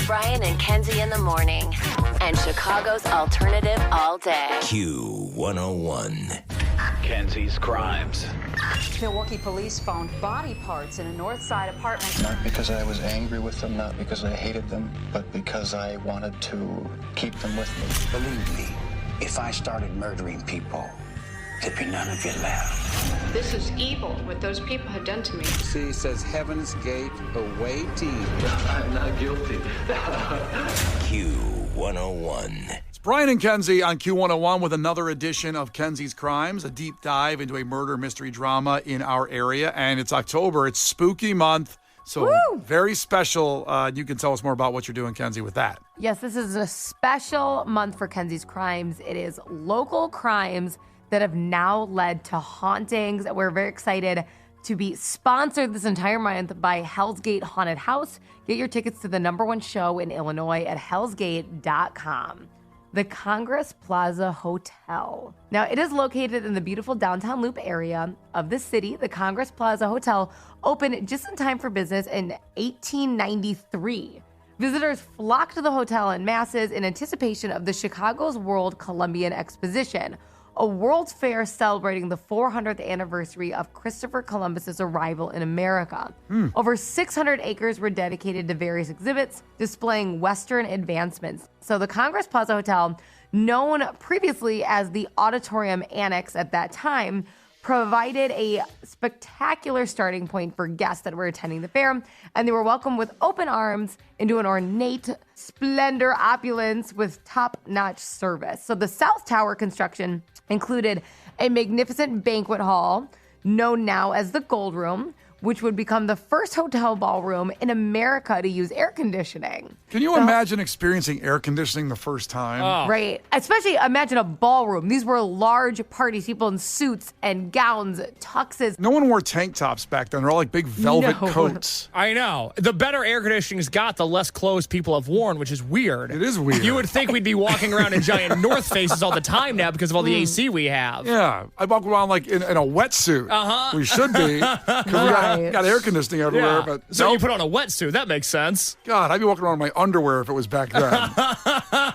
Brian and Kenzie in the morning. And Chicago's alternative all day. Q101. Kenzie's Krimes. Milwaukee police found body parts in a North Side apartment. Not because I was angry with them, not because I hated them, but because I wanted to keep them with me. Believe me, if I started murdering people, there'd be none of you left. This is evil, what those people had done to me. She says Heaven's Gate awaiting. I'm not guilty. Q101. It's Brian and Kenzie on Q101 with another edition of Kenzie's Krimes, a deep dive into a murder mystery drama in our area. And it's October. It's spooky month. So Woo! Very special. You can tell us more about what you're doing, Kenzie, with that. Yes, this is a special month for Kenzie's Krimes. It is local crimes that have now led to hauntings. We're very excited to be sponsored this entire month by Hell's Gate Haunted House. Get your tickets to the #1 show in Illinois at hellsgate.com. The Congress Plaza Hotel. Now, it is located in the beautiful downtown Loop area of the city. The Congress Plaza Hotel opened just in time for business in 1893. Visitors flocked to the hotel in masses in anticipation of the Chicago's World Columbian Exposition, a World's Fair celebrating the 400th anniversary of Christopher Columbus's arrival in America. Over 600 acres were dedicated to various exhibits displaying Western advancements. So the Congress Plaza Hotel, known previously as the Auditorium Annex at that time, provided a spectacular starting point for guests that were attending the fair, and they were welcomed with open arms into an ornate splendor, opulence with top-notch service. So the South Tower construction included a magnificent banquet hall, known now as the Gold Room, which would become the first hotel ballroom in America to use air conditioning. Can you imagine experiencing air conditioning the first time? Oh. Right. Especially imagine a ballroom. These were large parties, people in suits and gowns, tuxes. No one wore tank tops back then. They're all like big velvet coats. I know. The better air conditioning's got, the less clothes people have worn, which is weird. It is weird. You would think we'd be walking around in giant North Faces all the time now because of all the AC we have. Yeah. I walk around like in a wetsuit. Uh-huh. We should be. Because we got air conditioning everywhere. Yeah. But So you put on a wetsuit. That makes sense. God, I'd be walking around in my underwear if it was back then.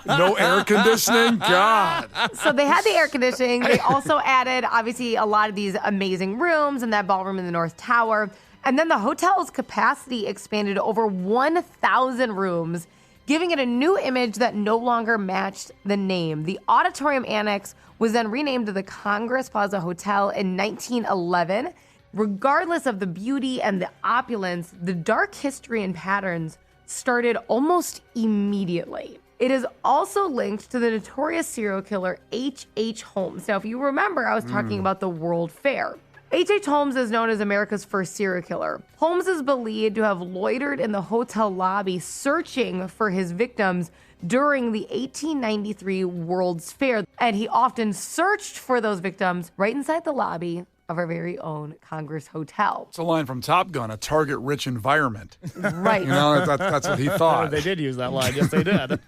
No air conditioning? God. So they had the air conditioning. They also added, obviously, a lot of these amazing rooms and that ballroom in the North Tower. And then the hotel's capacity expanded to over 1,000 rooms, giving it a new image that no longer matched the name. The Auditorium Annex was then renamed to the Congress Plaza Hotel in 1911. Regardless of the beauty and the opulence, the dark history and patterns started almost immediately. It is also linked to the notorious serial killer H.H. Holmes. Now, if you remember, I was talking about the World Fair. H.H. Holmes is known as America's first serial killer. Holmes is believed to have loitered in the hotel lobby searching for his victims during the 1893 World's Fair, and he often searched for those victims right inside the lobby of our very own Congress Hotel. It's a line from Top Gun, a target-rich environment. Right. You know, that's what he thought. They did use that line. Yes, they did.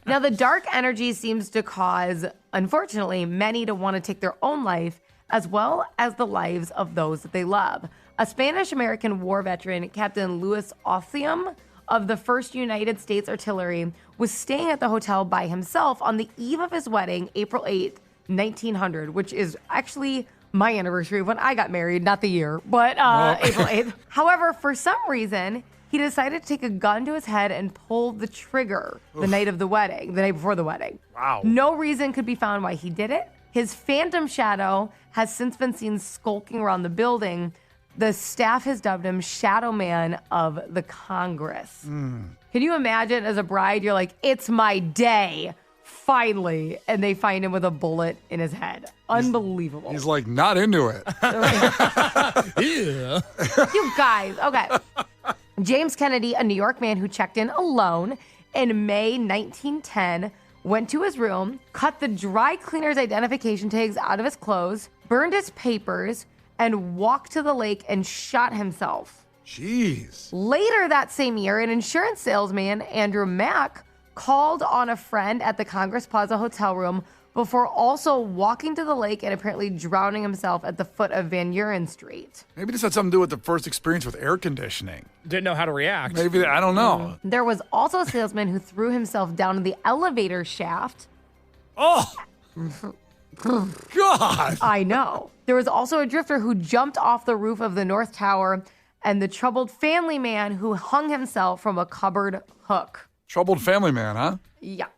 Now, the dark energy seems to cause, unfortunately, many to want to take their own life, as well as the lives of those that they love. A Spanish-American war veteran, Captain Louis Otham of the 1st United States Artillery, was staying at the hotel by himself on the eve of his wedding, April 8th, 1900, which is actually my anniversary when I got married, not the year, but April 8th. However, for some reason, he decided to take a gun to his head and pull the trigger the night before the wedding. Wow. No reason could be found why he did it. His phantom shadow has since been seen skulking around the building. The staff has dubbed him Shadow Man of the Congress. Can you imagine as a bride, you're like, it's my day. Finally, and they find him with a bullet in his head. Unbelievable. He's like, not into it. Yeah. You guys, okay. James Kennedy, a New York man who checked in alone in May 1910, went to his room, cut the dry cleaner's identification tags out of his clothes, burned his papers, and walked to the lake and shot himself. Jeez. Later that same year, an insurance salesman, Andrew Mack, called on a friend at the Congress Plaza hotel room before also walking to the lake and apparently drowning himself at the foot of Van Buren Street. Maybe this had something to do with the first experience with air conditioning. Didn't know how to react. Maybe, I don't know. There was also a salesman who threw himself down in the elevator shaft. Oh! God! I know. There was also a drifter who jumped off the roof of the North Tower, and the troubled family man who hung himself from a cupboard hook. Troubled family man, huh? Yeah.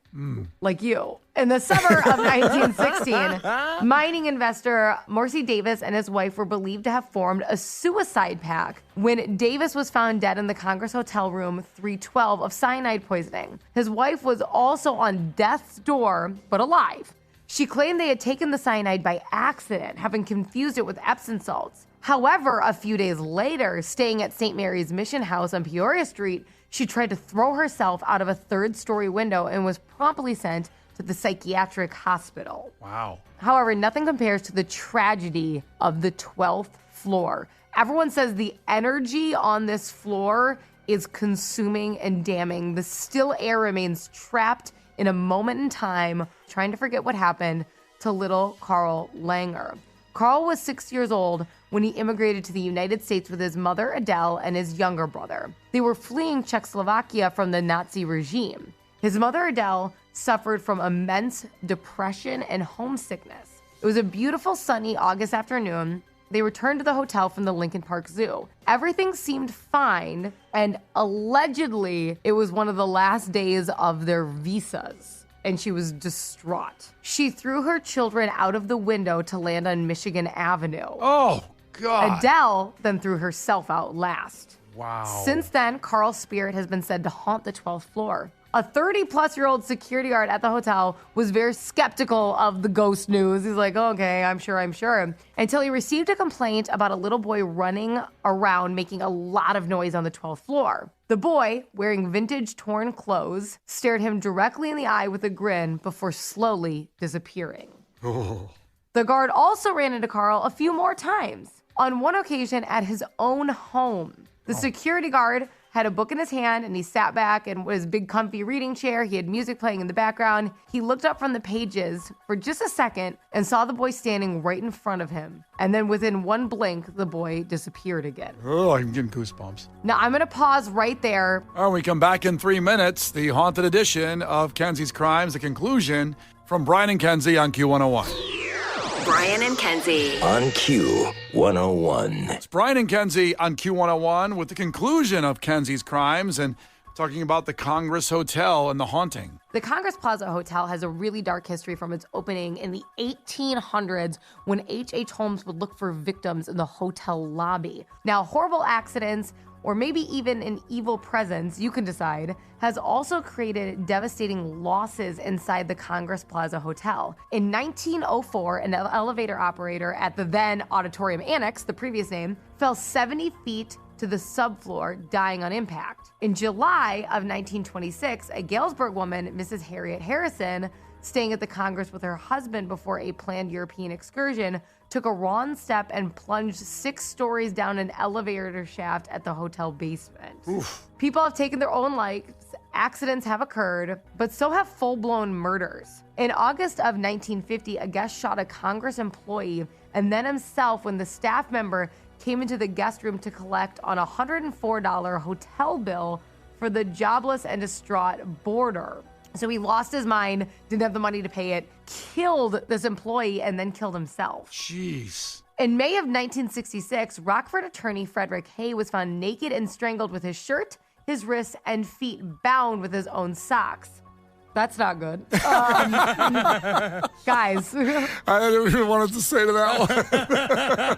Like you. In the summer of 1916, mining investor Morse Davis and his wife were believed to have formed a suicide pact when Davis was found dead in the Congress Hotel room 312 of cyanide poisoning. His wife was also on death's door, but alive. She claimed they had taken the cyanide by accident, having confused it with Epsom salts. However, a few days later, staying at St. Mary's Mission House on Peoria Street, she tried to throw herself out of a third-story window and was promptly sent to the psychiatric hospital. Wow. However, nothing compares to the tragedy of the 12th floor. Everyone says the energy on this floor is consuming and damning. The still air remains trapped in a moment in time, trying to forget what happened to little Carl Langer. Carl was 6 years old when he immigrated to the United States with his mother, Adele, and his younger brother. They were fleeing Czechoslovakia from the Nazi regime. His mother, Adele, suffered from immense depression and homesickness. It was a beautiful, sunny August afternoon. They returned to the hotel from the Lincoln Park Zoo. Everything seemed fine, and allegedly, it was one of the last days of their visas. And she was distraught. She threw her children out of the window to land on Michigan Avenue. Oh, God. Adele then threw herself out last. Wow. Since then, Carl's spirit has been said to haunt the 12th floor. A 30-plus-year-old security guard at the hotel was very skeptical of the ghost news. He's like, okay, I'm sure. Until he received a complaint about a little boy running around making a lot of noise on the 12th floor. The boy, wearing vintage torn clothes, stared him directly in the eye with a grin before slowly disappearing. Oh. The guard also ran into Carl a few more times. On one occasion at his own home. The security guard had a book in his hand and he sat back in his big comfy reading chair. He had music playing in the background. He looked up from the pages for just a second and saw the boy standing right in front of him. And then within one blink, the boy disappeared again. Oh, I'm getting goosebumps. Now I'm gonna pause right there. All right, we come back in 3 minutes. The haunted edition of Kenzie's Crimes, the conclusion from Brian and Kenzie on Q101. Brian and Kenzie. On Q101. It's Brian and Kenzie on Q101 with the conclusion of Kenzie's Crimes and talking about the Congress Hotel and the haunting. The Congress Plaza Hotel has a really dark history from its opening in the 1800s when H.H. Holmes would look for victims in the hotel lobby. Now, horrible accidents, or maybe even an evil presence, you can decide, has also created devastating losses inside the Congress Plaza Hotel. In 1904, an elevator operator at the then Auditorium Annex, the previous name, fell 70 feet to the subfloor, dying on impact. In July of 1926, a Galesburg woman, Mrs. Harriet Harrison, staying at the Congress with her husband before a planned European excursion, took a wrong step and plunged 6 stories down an elevator shaft at the hotel basement. Oof. People have taken their own lives, accidents have occurred, but so have full-blown murders. In August of 1950, a guest shot a Congress employee and then himself when the staff member came into the guest room to collect on a $104 hotel bill for the jobless and distraught boarder. So he lost his mind, didn't have the money to pay it, killed this employee, and then killed himself. Jeez. In May of 1966, Rockford attorney Frederick Hay was found naked and strangled with his shirt, his wrists, and feet bound with his own socks. That's not good. Guys. I didn't even want to say to that one.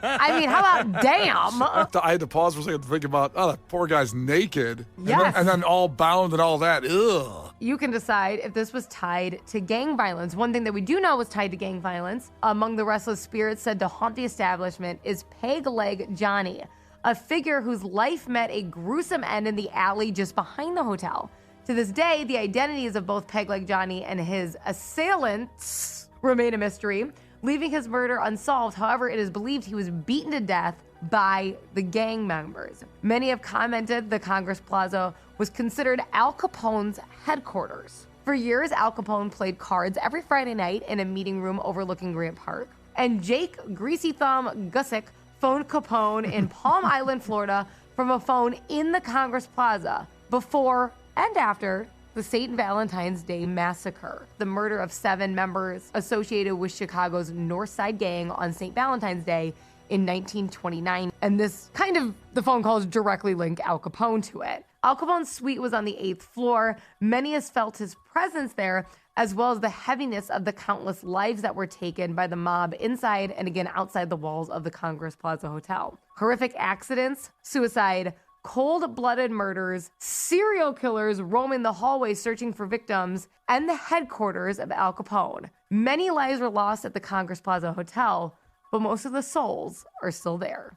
I mean, how about damn? I had to pause for a second to think about, oh, that poor guy's naked. Yes. And then all bound and all that. Ugh. You can decide if this was tied to gang violence. One thing that we do know was tied to gang violence among the restless spirits said to haunt the establishment is Peg Leg Johnny, a figure whose life met a gruesome end in the alley just behind the hotel. To this day, the identities of both Peg Leg Johnny and his assailants remain a mystery, leaving his murder unsolved. However, it is believed he was beaten to death by the gang members. Many have commented the Congress Plaza was considered Al Capone's headquarters. For years, Al Capone played cards every Friday night in a meeting room overlooking Grant Park. And Jake Greasy Thumb Gusick phoned Capone in Palm Island, Florida, from a phone in the Congress Plaza before and after the St. Valentine's Day Massacre, the murder of 7 members associated with Chicago's North Side Gang on St. Valentine's Day in 1929. And the phone calls directly link Al Capone to it. Al Capone's suite was on the 8th floor. Many has felt his presence there, as well as the heaviness of the countless lives that were taken by the mob inside and again outside the walls of the Congress Plaza Hotel. Horrific accidents, suicide, cold-blooded murders, serial killers roaming the hallways searching for victims, and the headquarters of Al Capone. Many lives were lost at the Congress Plaza Hotel, but most of the souls are still there.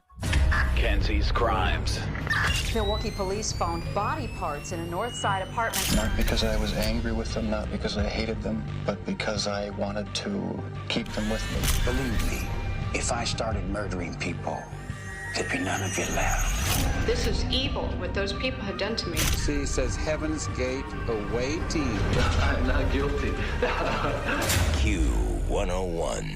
Kenzie's Crimes. Milwaukee police found body parts in a North Side apartment. Not because I was angry with them, not because I hated them, but because I wanted to keep them with me. Believe me, if I started murdering people, there'd be none of you left. This is evil, what those people have done to me. C says Heaven's Gate away team. I'm not guilty. Q101.